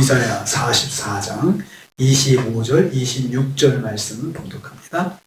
이사야 44장 25절 26절 말씀 봉독합니다.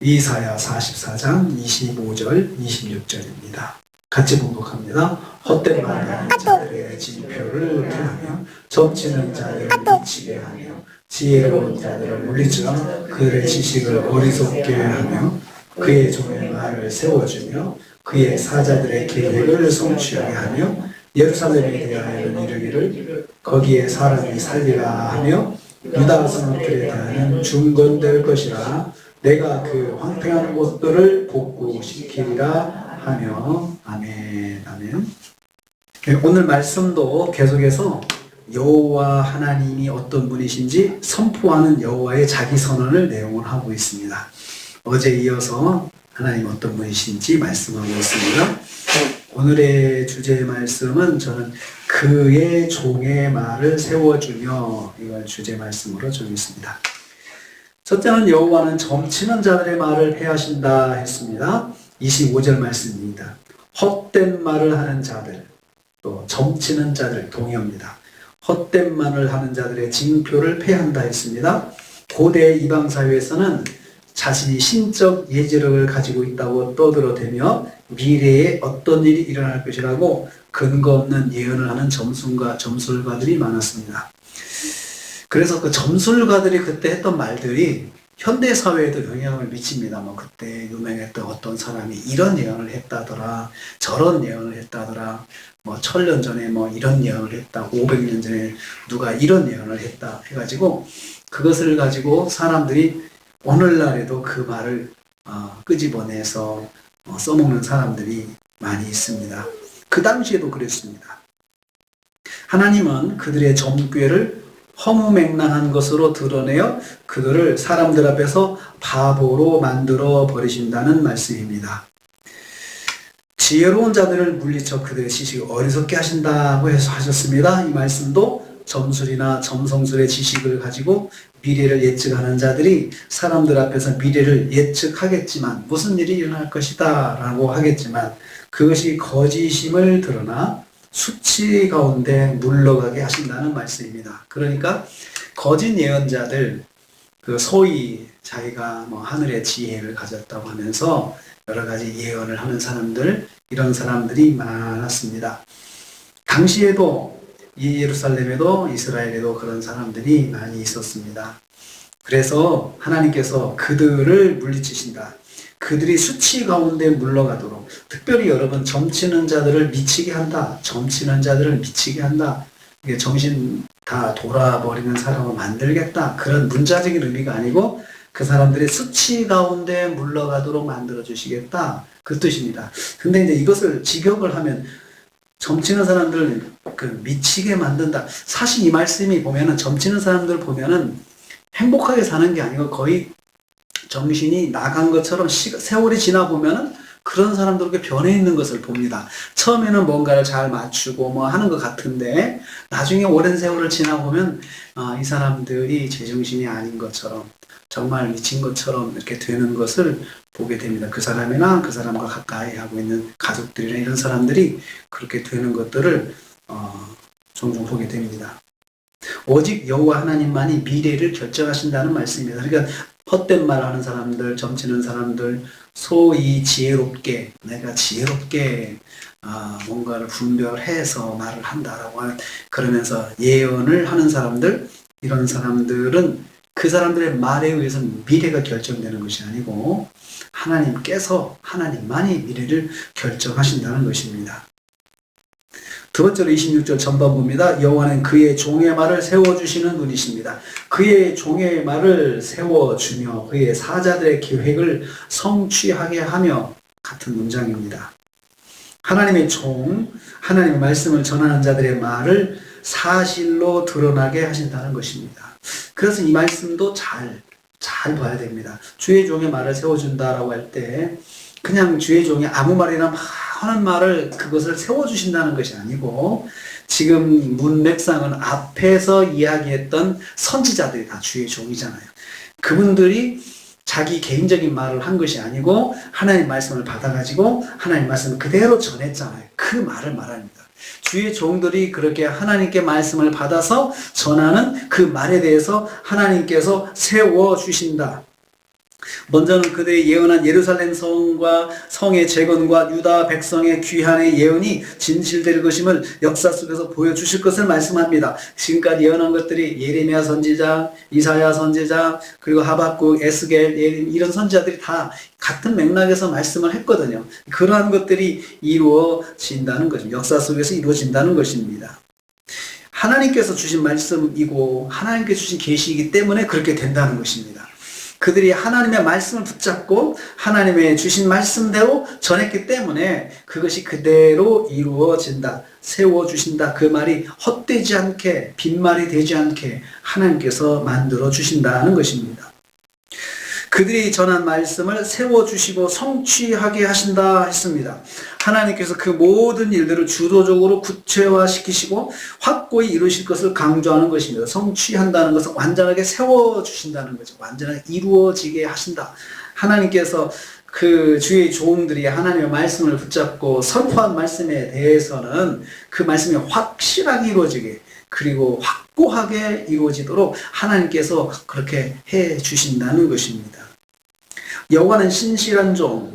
이사야 44장 25절 26절입니다. 같이 봉독합니다. 헛된 말을 하는 자들의 징표를 폐하며 점치는 자들을 미치게 하며 지혜로운 자들을 물리쳐 그들의 지식을 어리석게 하며 그의 종의 말을 세워주며 그의 사자들의 계획을 성취하게 하며 예루살렘에 대하여는 이르기를 거기에 사람이 살리라 하며 유다 성읍들에 대하여는 중건될 것이라 내가 그 황폐한 곳들을 복구시키리라 하며 아멘. 아멘. 오늘 말씀도 계속해서 여호와 하나님이 어떤 분이신지 선포하는 여호와의 자기 선언을 내용을 하고 있습니다. 어제 이어서 하나님 어떤 분이신지 말씀하고 있습니다. 오늘의 주제의 말씀은 저는 그의 종의 말을 세워주며 이걸 주제 말씀으로 정했습니다. 첫째는 여호와는 점치는 자들의 말을 폐하신다 했습니다. 25절 말씀입니다. 헛된 말을 하는 자들, 또 점치는 자들 동의합니다. 헛된 말을 하는 자들의 징표를 폐한다 했습니다. 고대 이방 사회에서는 자신이 신적 예지력을 가지고 있다고 떠들어대며 미래에 어떤 일이 일어날 것이라고 근거 없는 예언을 하는 점술가들이 많았습니다. 그래서 그 점술가들이 그때 했던 말들이 현대 사회에도 영향을 미칩니다. 그때 유명했던 어떤 사람이 이런 예언을 했다더라, 저런 예언을 했다더라, 1000년 전에 이런 예언을 했다, 500년 전에 누가 이런 예언을 했다 해가지고 그것을 가지고 사람들이 오늘날에도 그 말을 끄집어내서 써먹는 사람들이 많이 있습니다. 그 당시에도 그랬습니다. 하나님은 그들의 점괘를 허무맹랑한 것으로 드러내어 그들을 사람들 앞에서 바보로 만들어 버리신다는 말씀입니다. 지혜로운 자들을 물리쳐 그들의 지식을 어리석게 하신다고 해서 하셨습니다. 이 말씀도 점술이나 점성술의 지식을 가지고 미래를 예측하는 자들이 사람들 앞에서 미래를 예측하겠지만 무슨 일이 일어날 것이다 라고 하겠지만 그것이 거짓임을 드러나 수치 가운데 물러가게 하신다는 말씀입니다. 그러니까 거짓 예언자들, 소위 자기가 하늘의 지혜를 가졌다고 하면서 여러 가지 예언을 하는 사람들, 이런 사람들이 많았습니다. 당시에도 예루살렘에도 이스라엘에도 그런 사람들이 많이 있었습니다. 그래서 하나님께서 그들을 물리치신다. 그들이 수치 가운데 물러가도록, 특별히 여러분 점치는 자들을 미치게 한다. 점치는 자들을 미치게 한다. 이게 정신 다 돌아버리는 사람을 만들겠다. 그런 문자적인 의미가 아니고 그 사람들이 수치 가운데 물러가도록 만들어 주시겠다. 그 뜻입니다. 근데 이제 이것을 직역을 하면 점치는 사람들을 미치게 만든다. 사실 이 말씀이 보면은 점치는 사람들 보면은 행복하게 사는 게 아니고 거의 정신이 나간 것처럼 세월이 지나 보면은 그런 사람들에게 변해 있는 것을 봅니다. 처음에는 뭔가를 잘 맞추고 하는 것 같은데 나중에 오랜 세월을 지나 보면 이 사람들이 제정신이 아닌 것처럼 정말 미친 것처럼 이렇게 되는 것을 보게 됩니다. 그 사람이나 그 사람과 가까이 하고 있는 가족들이나 이런 사람들이 그렇게 되는 것들을 종종 보게 됩니다. 오직 여호와 하나님만이 미래를 결정하신다는 말씀입니다. 그러니까 헛된 말 하는 사람들, 점치는 사람들, 소위 지혜롭게, 내가 지혜롭게 뭔가를 분별해서 말을 한다라고 하는, 그러면서 예언을 하는 사람들, 이런 사람들은 그 사람들의 말에 의해서 미래가 결정되는 것이 아니고 하나님께서, 하나님만이 미래를 결정하신다는 것입니다. 두 번째로 26절 전반부입니다. 여호와는 그의 종의 말을 세워주시는 분이십니다. 그의 종의 말을 세워주며 그의 사자들의 계획을 성취하게 하며 같은 문장입니다. 하나님의 종, 하나님의 말씀을 전하는 자들의 말을 사실로 드러나게 하신다는 것입니다. 그래서 이 말씀도 잘 봐야 됩니다. 주의 종의 말을 세워준다라고 할 때 그냥 주의 종이 아무 말이나 막 하는 말을 그것을 세워주신다는 것이 아니고 지금 문맥상은 앞에서 이야기했던 선지자들이 다 주의 종이잖아요. 그분들이 자기 개인적인 말을 한 것이 아니고 하나님 말씀을 받아가지고 하나님 말씀을 그대로 전했잖아요. 그 말을 말합니다. 주의 종들이 그렇게 하나님께 말씀을 받아서 전하는 그 말에 대해서 하나님께서 세워주신다. 먼저는 그들이 예언한 예루살렘 성과 성의 재건과 유다 백성의 귀환의 예언이 진실될 것임을 역사 속에서 보여주실 것을 말씀합니다. 지금까지 예언한 것들이 예레미야 선지자, 이사야 선지자, 그리고 하박국, 에스겔, 예림 이런 선지자들이 다 같은 맥락에서 말씀을 했거든요. 그러한 것들이 이루어진다는 것입니다. 역사 속에서 이루어진다는 것입니다. 하나님께서 주신 말씀이고 하나님께서 주신 계시이기 때문에 그렇게 된다는 것입니다. 그들이 하나님의 말씀을 붙잡고 하나님의 주신 말씀대로 전했기 때문에 그것이 그대로 이루어진다. 세워주신다. 그 말이 헛되지 않게 빈말이 되지 않게 하나님께서 만들어 주신다는 것입니다. 그들이 전한 말씀을 세워주시고 성취하게 하신다 했습니다. 하나님께서 그 모든 일들을 주도적으로 구체화시키시고 확고히 이루실 것을 강조하는 것입니다. 성취한다는 것은 완전하게 세워주신다는 거죠. 완전하게 이루어지게 하신다. 하나님께서 그 주의 종들이 하나님의 말씀을 붙잡고 선포한 말씀에 대해서는 그 말씀이 확실하게 이루어지게 그리고 확고하게 이루어지도록 하나님께서 그렇게 해 주신다는 것입니다. 여호와는 신실한 종이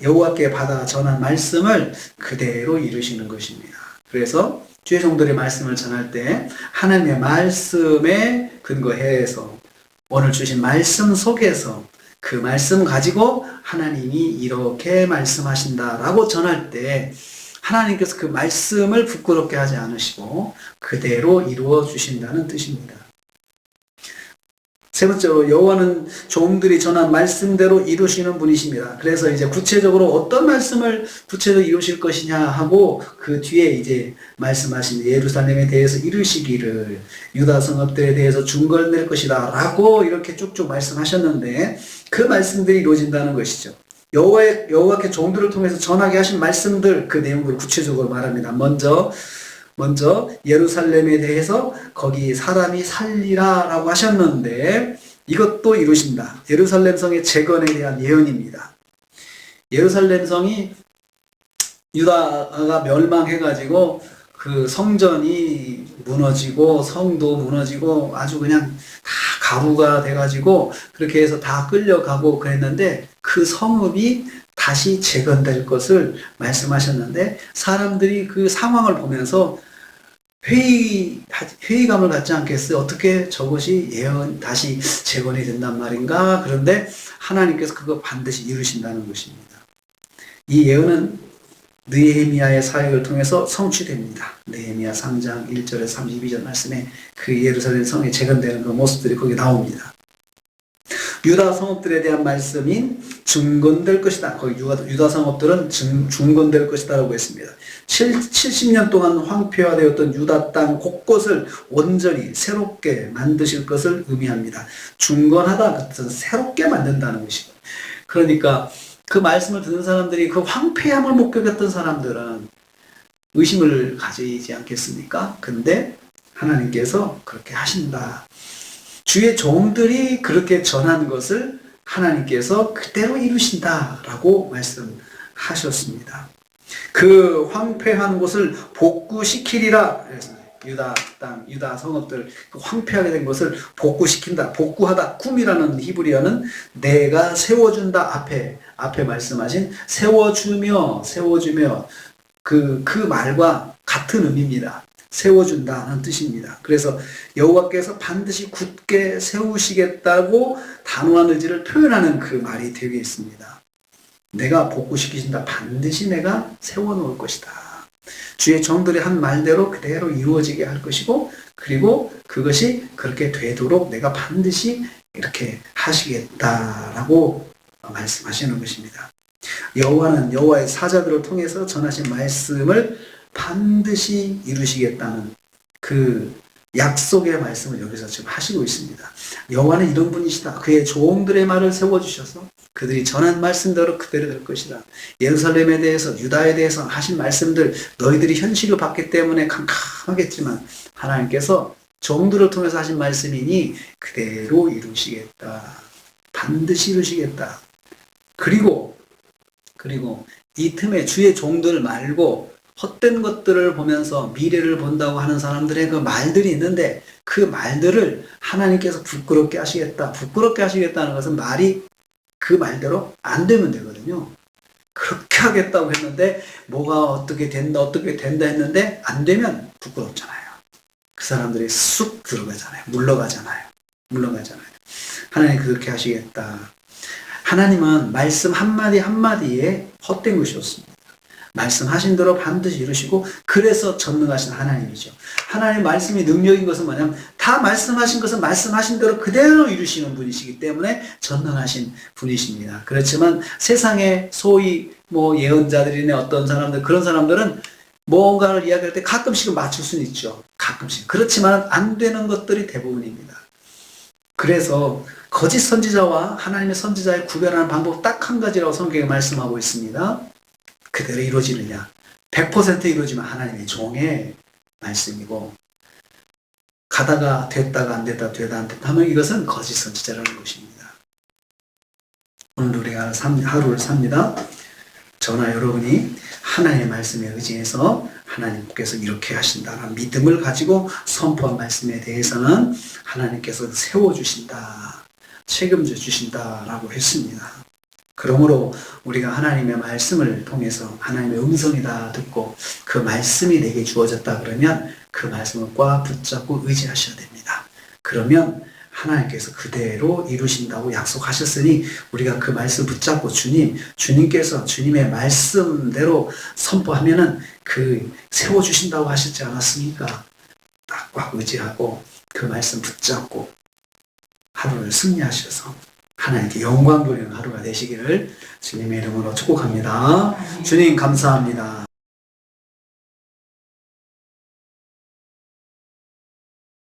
여호와께 받아 전한 말씀을 그대로 이루시는 것입니다. 그래서 주의 종들의 말씀을 전할 때 하나님의 말씀에 근거해서 오늘 주신 말씀 속에서 그 말씀 가지고 하나님이 이렇게 말씀하신다라고 전할 때 하나님께서 그 말씀을 부끄럽게 하지 않으시고 그대로 이루어 주신다는 뜻입니다. 세 번째로 여호와는 종들이 전한 말씀대로 이루시는 분이십니다. 그래서 이제 구체적으로 어떤 말씀을 구체적으로 이루실 것이냐 하고 그 뒤에 이제 말씀하신 예루살렘에 대해서 이루시기를 유다 성읍들에 대해서 중건될 것이다 라고 이렇게 쭉쭉 말씀하셨는데 그 말씀들이 이루어진다는 것이죠. 여호와께 종들을 통해서 전하게 하신 말씀들 그 내용들을 구체적으로 말합니다. 먼저 예루살렘에 대해서 거기 사람이 살리라 라고 하셨는데 이것도 이루신다. 예루살렘 성의 재건에 대한 예언입니다. 예루살렘 성이 유다가 멸망해가지고 그 성전이 무너지고 성도 무너지고 아주 그냥 다 가루가 돼가지고 그렇게 해서 다 끌려가고 그랬는데 그 성읍이 다시 재건될 것을 말씀하셨는데 사람들이 그 상황을 보면서 회의감을 갖지 않겠어요? 어떻게 저것이 다시 재건이 된단 말인가? 그런데 하나님께서 그거 반드시 이루신다는 것입니다. 이 예언은 느헤미야의 사역을 통해서 성취됩니다. 느헤미야 3장 1절에서 32절 말씀에 그 예루살렘 성이 재건되는 그 모습들이 거기 나옵니다. 유다 성읍들에 대한 말씀인 중건될 것이다. 거기 유다 성읍들은 중건될 것이다 라고 했습니다. 70년 동안 황폐화되었던 유다 땅 곳곳을 온전히 새롭게 만드실 것을 의미합니다. 중건하다, 새롭게 만든다는 것이고. 그러니까 그 말씀을 듣는 사람들이 그 황폐함을 목격했던 사람들은 의심을 가지지 않겠습니까? 근데 하나님께서 그렇게 하신다. 주의 종들이 그렇게 전한 것을 하나님께서 그대로 이루신다라고 말씀하셨습니다. 그 황폐한 곳을 복구시키리라. 유다 땅, 유다 성읍들 그 황폐하게 된 것을 복구시킨다. 복구하다. 쿰이라는 히브리어는 내가 세워준다. 앞에 말씀하신 세워주며 그 말과 같은 의미입니다. 세워준다는 뜻입니다. 그래서 여호와께서 반드시 굳게 세우시겠다고 단호한 의지를 표현하는 그 말이 되겠습니다. 내가 복구시키신다. 반드시 내가 세워놓을 것이다. 주의 종들이 한 말대로 그대로 이루어지게 할 것이고 그리고 그것이 그렇게 되도록 내가 반드시 이렇게 하시겠다라고 말씀하시는 것입니다. 여호와는 여호와의 사자들을 통해서 전하신 말씀을 반드시 이루시겠다는 그 약속의 말씀을 여기서 지금 하시고 있습니다. 여호와는 이런 분이시다. 그의 종들의 말을 세워주셔서 그들이 전한 말씀대로 그대로 될 것이다. 예루살렘에 대해서 유다에 대해서 하신 말씀들 너희들이 현실을 봤기 때문에 캄캄하겠지만 하나님께서 종들을 통해서 하신 말씀이니 그대로 이루시겠다. 반드시 이루시겠다. 그리고 이 틈에 주의 종들 말고 헛된 것들을 보면서 미래를 본다고 하는 사람들의 그 말들이 있는데 그 말들을 하나님께서 부끄럽게 하시겠다. 부끄럽게 하시겠다는 것은 말이 그 말대로 안 되면 되거든요. 그렇게 하겠다고 했는데 뭐가 어떻게 된다 했는데 안 되면 부끄럽잖아요. 그 사람들이 쑥 들어가잖아요. 물러가잖아요. 하나님 그렇게 하시겠다. 하나님은 말씀 한마디 한마디에 헛된 것이 없습니다. 말씀하신 대로 반드시 이루시고 그래서 전능하신 하나님이죠. 하나님 말씀이 능력인 것은 뭐냐면 다 말씀하신 것은 말씀하신 대로 그대로 이루시는 분이시기 때문에 전능하신 분이십니다. 그렇지만 세상에 소위 예언자들이나 어떤 사람들 그런 사람들은 뭔가를 이야기할 때 가끔씩은 맞출 수는 있죠. 가끔씩. 그렇지만 안 되는 것들이 대부분입니다. 그래서 거짓 선지자와 하나님의 선지자의 구별하는 방법 딱 한 가지라고 성경에 말씀하고 있습니다. 그대로 이루어지느냐. 100% 이루어지면 하나님의 종의 말씀이고 가다가 됐다가 안 됐다 되다 안 됐다 하면 이것은 거짓 선지자라는 것입니다. 오늘 우리가 하루를 삽니다. 저나 여러분이 하나님의 말씀에 의지해서 하나님께서 이렇게 하신다는 믿음을 가지고 선포한 말씀에 대해서는 하나님께서 세워주신다, 책임져 주신다라고 했습니다. 그러므로 우리가 하나님의 말씀을 통해서 하나님의 음성이다 듣고 그 말씀이 내게 주어졌다 그러면 그 말씀을 꽉 붙잡고 의지하셔야 됩니다. 그러면 하나님께서 그대로 이루신다고 약속하셨으니 우리가 그 말씀 붙잡고 주님께서 주님의 말씀대로 선포하면은 그 세워주신다고 하셨지 않았습니까? 딱 꽉 의지하고 그 말씀 붙잡고 하루를 승리하셔서 하나님께 영광 돌리는 하루가 되시기를 주님의 이름으로 축복합니다. 주님 감사합니다.